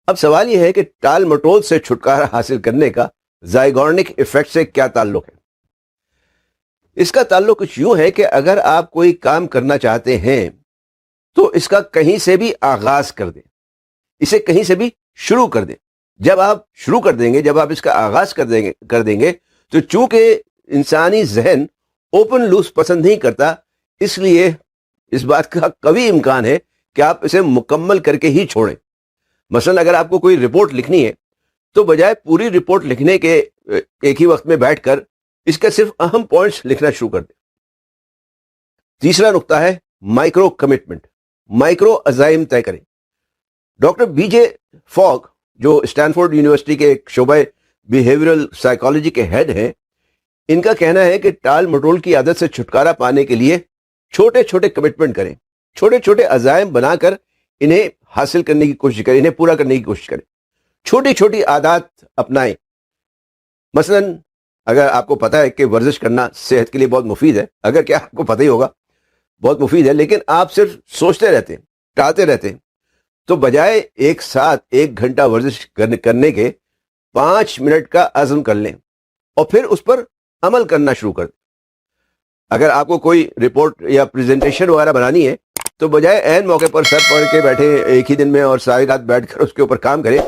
اب سوال یہ ہے کہ ٹال مٹول سے چھٹکارا حاصل کرنے کا زائگورنک ایفیکٹ سے کیا تعلق ہے؟ اس کا تعلق کچھ یوں ہے کہ اگر آپ کوئی کام کرنا چاہتے ہیں تو اس کا کہیں سے بھی آغاز کر دیں، اسے کہیں سے بھی شروع کر دیں۔ جب آپ شروع کر دیں گے، جب آپ اس کا آغاز کر دیں گے تو چونکہ انسانی ذہن اوپن لوز پسند نہیں کرتا، اس لیے اس بات کا قوی امکان ہے کہ آپ اسے مکمل کر کے ہی چھوڑیں۔ مثلا اگر آپ کو کوئی رپورٹ لکھنی ہے تو بجائے پوری رپورٹ لکھنے کے ایک ہی وقت میں بیٹھ کر اس کا صرف اہم پوائنٹس لکھنا شروع کر دیں۔ تیسرا نقطہ ہے مائکرو کمٹمنٹ، مائکرو عزائم طے کریں۔ ڈاکٹر بی جے فاگ جو اسٹینفورڈ یونیورسٹی کے ایک شعبہ بیہیورل سائیکالوجی کے ہیڈ ہیں، ان کا کہنا ہے کہ ٹال مٹول کی عادت سے چھٹکارا پانے کے لیے چھوٹے چھوٹے کمٹمنٹ کریں، چھوٹے چھوٹے عزائم بنا کر انہیں حاصل کرنے کی کوشش کریں، انہیں پورا کرنے کی کوشش کریں، چھوٹی چھوٹی عادات اپنائیں۔ مثلا اگر آپ کو پتا ہے کہ ورزش کرنا صحت کے لیے بہت مفید ہے، اگر کیا آپ کو پتہ ہی ہوگا بہت مفید ہے، لیکن آپ صرف سوچتے رہتے ہیں، ٹالتے رہتے ہیں، تو بجائے ایک ساتھ 1 گھنٹہ ورزش کرنے کے 5 منٹ کا عزم کر لیں اور پھر اس پر عمل کرنا شروع کر دیں۔ اگر آپ کو کوئی رپورٹ یا پریزنٹیشن وغیرہ بنانی ہے تو بجائے عین موقع پر سر پڑھ کے بیٹھے ایک ہی دن میں اور ساری رات بیٹھ کر اس کے اوپر کام کریں،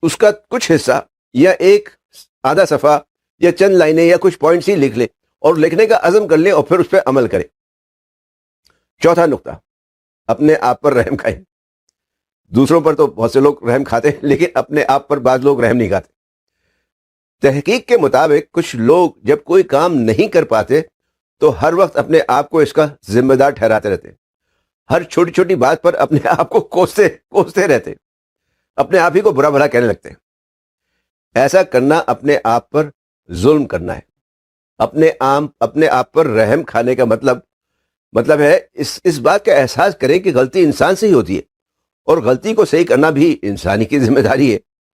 اس کا کچھ حصہ یا ایک آدھا صفحہ یا چند لائنیں یا کچھ پوائنٹس ہی لکھ لیں اور لکھنے کا عزم کر لیں اور پھر اس پہ عمل کریں۔ چوتھا نقطہ، اپنے آپ پر رحم کھائیں۔ دوسروں پر تو بہت سے لوگ رحم کھاتے ہیں، لیکن اپنے آپ پر بعض لوگ رحم نہیں کھاتے۔ تحقیق کے مطابق کچھ لوگ جب کوئی کام نہیں کر پاتے تو ہر وقت اپنے آپ کو اس کا ذمہ دار ٹھہراتے رہتے ہیں، ہر چھوٹی چھوٹی بات پر اپنے آپ کو کوستے رہتے، اپنے آپ ہی کو برا بھلا کہنے لگتے ہیں۔ ایسا کرنا اپنے آپ پر ظلم کرنا ہے۔ اپنے آپ پر رحم کھانے کا مطلب ہے اس بات کا احساس کریں کہ غلطی انسان سے ہی ہوتی ہے اور غلطی کو صحیح کرنا بھی انسانی کی ذمہ داری ہے۔